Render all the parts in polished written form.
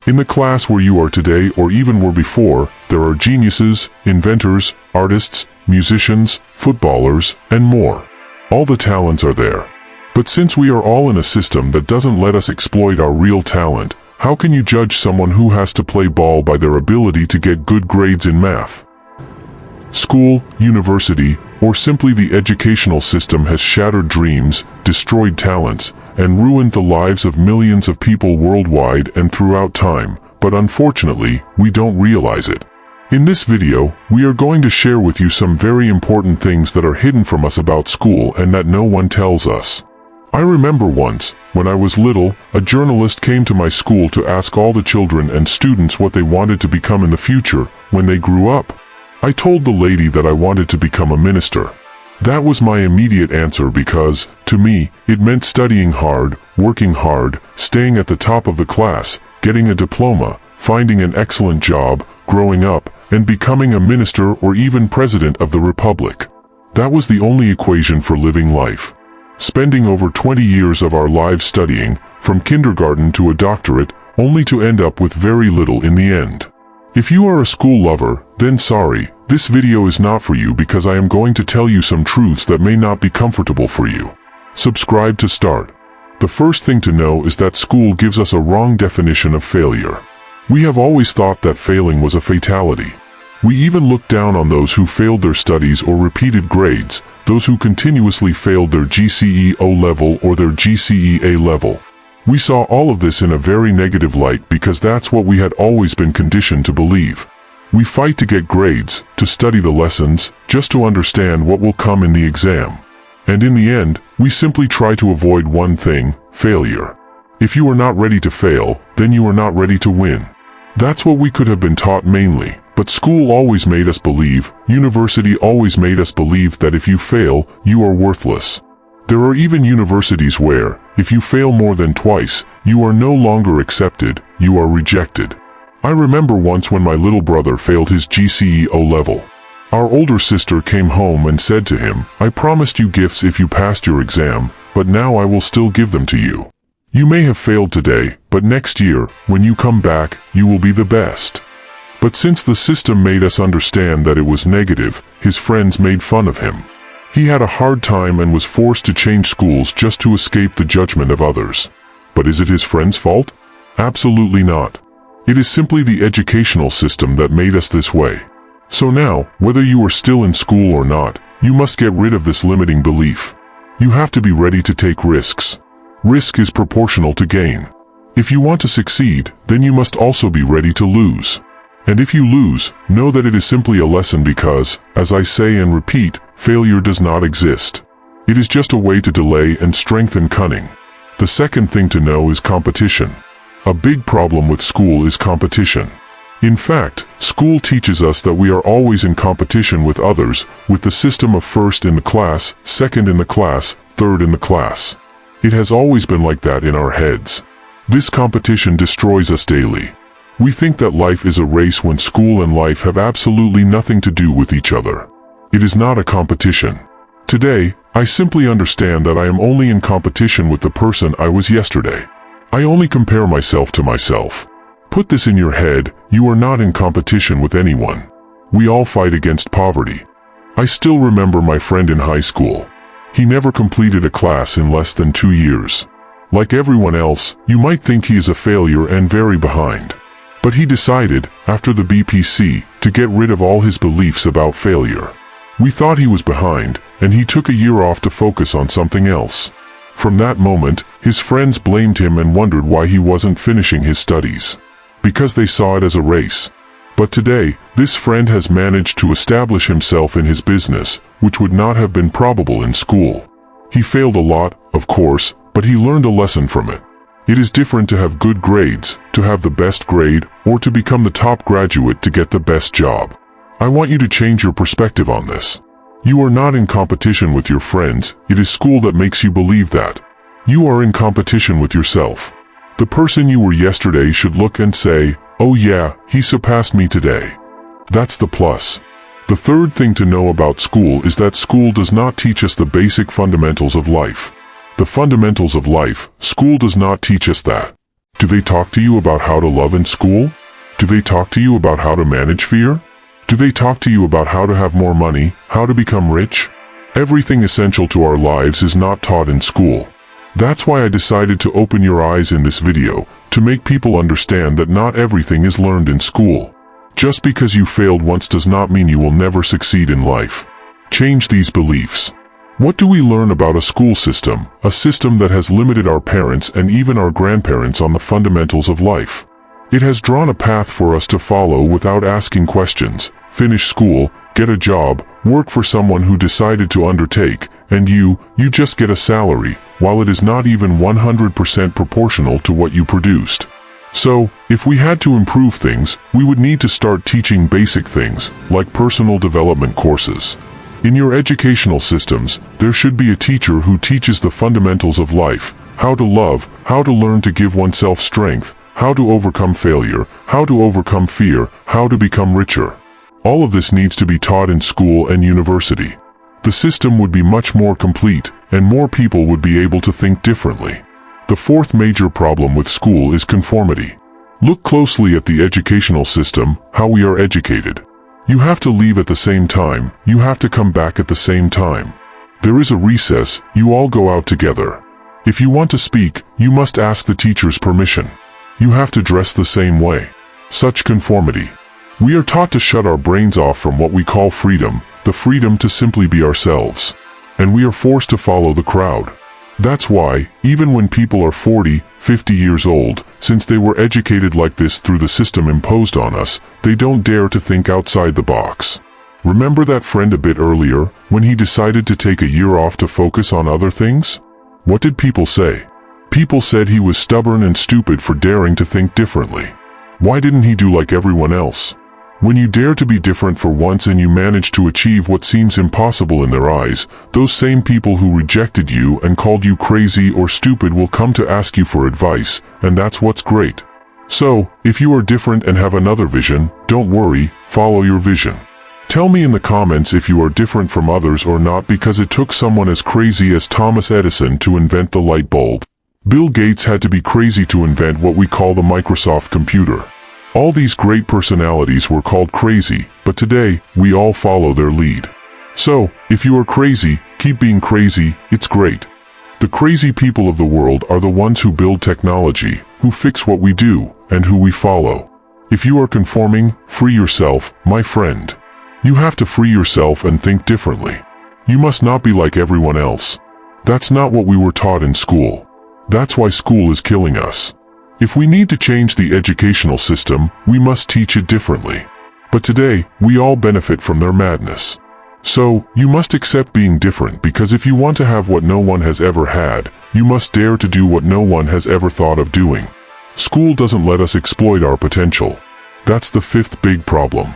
In the class where you are today or even were before, there are geniuses, inventors, artists, musicians, footballers, and more. All the talents are there. But since we are all in a system that doesn't let us exploit our real talent, how can you judge someone who has to play ball by their ability to get good grades in math? School, university, or simply the educational system has shattered dreams, destroyed talents, and ruined the lives of millions of people worldwide and throughout time, but unfortunately, we don't realize it. In this video, we are going to share with you some very important things that are hidden from us about school and that no one tells us. I remember once, when I was little, a journalist came to my school to ask all the children and students what they wanted to become in the future when they grew up. I told the lady that I wanted to become a minister. That was my immediate answer because, to me, it meant studying hard, working hard, staying at the top of the class, getting a diploma, finding an excellent job, growing up, and becoming a minister or even president of the republic. That was the only equation for living life. Spending over 20 years of our lives studying, from kindergarten to a doctorate, only to end up with very little in the end. If you are a school lover, then sorry, this video is not for you because I am going to tell you some truths that may not be comfortable for you. Subscribe to start. The first thing to know is that school gives us a wrong definition of failure. We have always thought that failing was a fatality. We even looked down on those who failed their studies or repeated grades, those who continuously failed their GCE O-level or their GCE A-level. We saw all of this in a very negative light because that's what we had always been conditioned to believe. We fight to get grades, to study the lessons, just to understand what will come in the exam. And in the end, we simply try to avoid one thing, failure. If you are not ready to fail, then you are not ready to win. That's what we could have been taught mainly. But school always made us believe, university always made us believe that if you fail, you are worthless. There are even universities where, if you fail more than twice, you are no longer accepted, you are rejected. I remember once when my little brother failed his GCE O-level. Our older sister came home and said to him, "I promised you gifts if you passed your exam, but now I will still give them to you. You may have failed today, but next year, when you come back, you will be the best." But since the system made us understand that it was negative, his friends made fun of him. He had a hard time and was forced to change schools just to escape the judgment of others. But is it his friends' fault? Absolutely not. It is simply the educational system that made us this way. So now, whether you are still in school or not, you must get rid of this limiting belief. You have to be ready to take risks. Risk is proportional to gain. If you want to succeed, then you must also be ready to lose. And if you lose, know that it is simply a lesson because, as I say and repeat, failure does not exist. It is just a way to delay and strengthen cunning. The second thing to know is competition. A big problem with school is competition. In fact, school teaches us that we are always in competition with others, with the system of first in the class, second in the class, third in the class. It has always been like that in our heads. This competition destroys us daily. We think that life is a race when school and life have absolutely nothing to do with each other. It is not a competition. Today, I simply understand that I am only in competition with the person I was yesterday. I only compare myself to myself. Put this in your head, you are not in competition with anyone. We all fight against poverty. I still remember my friend in high school. He never completed a class in less than 2 years. Like everyone else, you might think he is a failure and very behind. But he decided, after the BPC, to get rid of all his beliefs about failure. We thought he was behind, and he took a year off to focus on something else. From that moment, his friends blamed him and wondered why he wasn't finishing his studies. Because they saw it as a race. But today, this friend has managed to establish himself in his business, which would not have been probable in school. He failed a lot, of course, but he learned a lesson from it. It is different to have good grades, to have the best grade, or to become the top graduate to get the best job. I want you to change your perspective on this. You are not in competition with your friends, it is school that makes you believe that. You are in competition with yourself. The person you were yesterday should look and say, "Oh yeah, he surpassed me today." That's the plus. The third thing to know about school is that school does not teach us the basic fundamentals of life. The fundamentals of life, school does not teach us that. Do they talk to you about how to love in school? Do they talk to you about how to manage fear? Do they talk to you about how to have more money, how to become rich? Everything essential to our lives is not taught in school. That's why I decided to open your eyes in this video, to make people understand that not everything is learned in school. Just because you failed once does not mean you will never succeed in life. Change these beliefs. What do we learn about a school system, a system that has limited our parents and even our grandparents on the fundamentals of life? It has drawn a path for us to follow without asking questions. Finish school, get a job, work for someone who decided to undertake, and you just get a salary, while it is not even 100% proportional to what you produced. So, if we had to improve things, we would need to start teaching basic things, like personal development courses. In your educational systems, there should be a teacher who teaches the fundamentals of life, how to love, how to learn to give oneself strength, how to overcome failure, how to overcome fear, how to become richer. All of this needs to be taught in school and university. The system would be much more complete, and more people would be able to think differently. The fourth major problem with school is conformity. Look closely at the educational system, how we are educated. You have to leave at the same time, you have to come back at the same time. There is a recess, you all go out together. If you want to speak, you must ask the teacher's permission. You have to dress the same way. Such conformity. We are taught to shut our brains off from what we call freedom, the freedom to simply be ourselves. And we are forced to follow the crowd. That's why, even when people are 40, 50 years old, since they were educated like this through the system imposed on us, they don't dare to think outside the box. Remember that friend a bit earlier, when he decided to take a year off to focus on other things? What did people say? People said he was stubborn and stupid for daring to think differently. Why didn't he do like everyone else? When you dare to be different for once and you manage to achieve what seems impossible in their eyes, those same people who rejected you and called you crazy or stupid will come to ask you for advice, and that's what's great. So, if you are different and have another vision, don't worry, follow your vision. Tell me in the comments if you are different from others or not, because it took someone as crazy as Thomas Edison to invent the light bulb. Bill Gates had to be crazy to invent what we call the Microsoft computer. All these great personalities were called crazy, but today, we all follow their lead. So, if you are crazy, keep being crazy, it's great. The crazy people of the world are the ones who build technology, who fix what we do, and who we follow. If you are conforming, free yourself, my friend. You have to free yourself and think differently. You must not be like everyone else. That's not what we were taught in school. That's why school is killing us. If we need to change the educational system, we must teach it differently. But today, we all benefit from their madness. So, you must accept being different, because if you want to have what no one has ever had, you must dare to do what no one has ever thought of doing. School doesn't let us exploit our potential. That's the fifth big problem.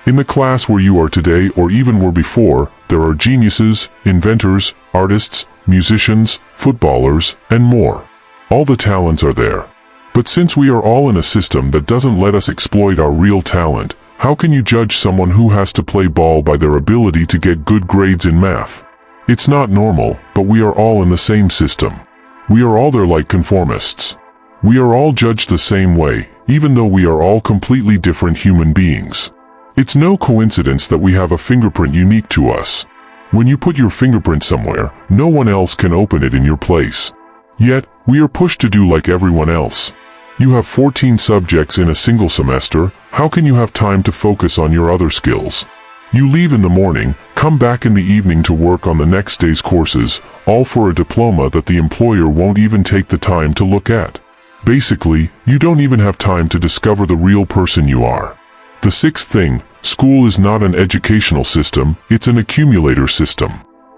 In the class where you are today or even were before, there are geniuses, inventors, artists, musicians, footballers, and more. All the talents are there. But since we are all in a system that doesn't let us exploit our real talent, how can you judge someone who has to play ball by their ability to get good grades in math? It's not normal, but we are all in the same system. We are all there like conformists. We are all judged the same way, even though we are all completely different human beings. It's no coincidence that we have a fingerprint unique to us. When you put your fingerprint somewhere, no one else can open it in your place. Yet, we are pushed to do like everyone else. You have 14 subjects in a single semester, how can you have time to focus on your other skills? You leave in the morning, come back in the evening to work on the next day's courses, all for a diploma that the employer won't even take the time to look at. Basically, you don't even have time to discover the real person you are. The sixth thing, school is not an educational system, it's an accumulator system.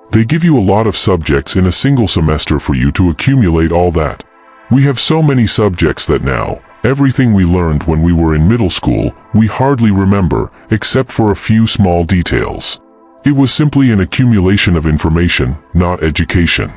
They give you a lot of subjects in a single semester for you to accumulate all that. We have so many subjects that now, everything we learned when we were in middle school, we hardly remember, except for a few small details. It was simply an accumulation of information, not education.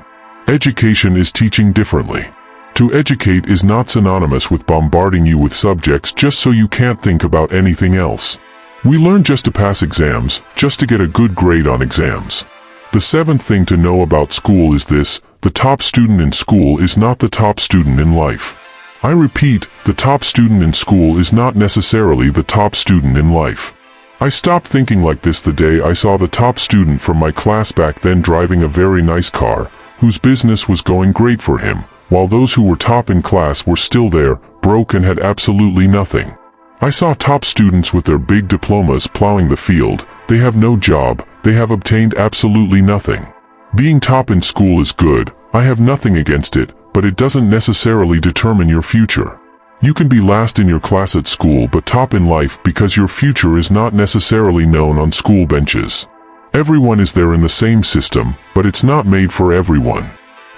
Education is teaching differently. To educate is not synonymous with bombarding you with subjects just so you can't think about anything else. We learn just to pass exams, just to get a good grade on exams. The seventh thing to know about school is this: the top student in school is not the top student in life. I repeat, the top student in school is not necessarily the top student in life. I stopped thinking like this the day I saw the top student from my class back then driving a very nice car, whose business was going great for him, while those who were top in class were still there, broke and had absolutely nothing. I saw top students with their big diplomas plowing the field. They have no job, they have obtained absolutely nothing. Being top in school is good, I have nothing against it, but it doesn't necessarily determine your future. You can be last in your class at school but top in life because your future is not necessarily known on school benches. Everyone is there in the same system, but it's not made for everyone.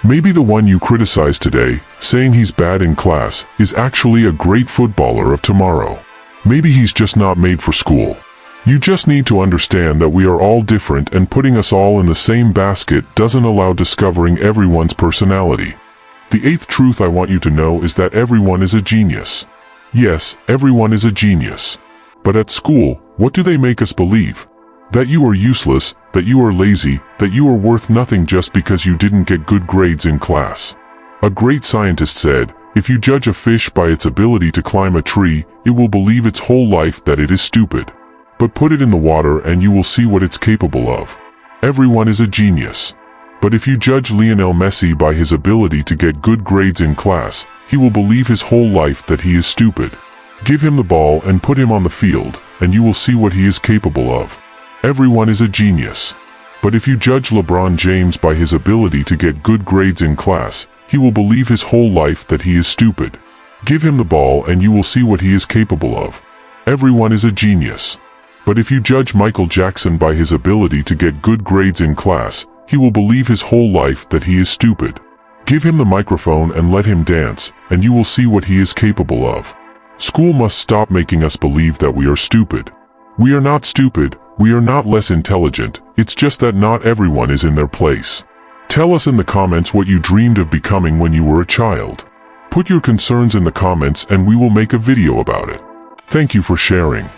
Maybe the one you criticize today, saying he's bad in class, is actually a great footballer of tomorrow. Maybe he's just not made for school. You just need to understand that we are all different, and putting us all in the same basket doesn't allow discovering everyone's personality. The eighth truth I want you to know is that everyone is a genius. Yes, everyone is a genius. But at school, what do they make us believe? That you are useless, that you are lazy, that you are worth nothing just because you didn't get good grades in class. A great scientist said, if you judge a fish by its ability to climb a tree, it will believe its whole life that it is stupid. But put it in the water and you will see what it's capable of. Everyone is a genius. But if you judge Lionel Messi by his ability to get good grades in class, he will believe his whole life that he is stupid. Give him the ball and put him on the field, and you will see what he is capable of. Everyone is a genius. But if you judge LeBron James by his ability to get good grades in class, he will believe his whole life that he is stupid. Give him the ball and you will see what he is capable of. Everyone is a genius. But if you judge Michael Jackson by his ability to get good grades in class, he will believe his whole life that he is stupid. Give him the microphone and let him dance, and you will see what he is capable of. School must stop making us believe that we are stupid. We are not stupid, we are not less intelligent, it's just that not everyone is in their place. Tell us in the comments what you dreamed of becoming when you were a child. Put your concerns in the comments and we will make a video about it. Thank you for sharing.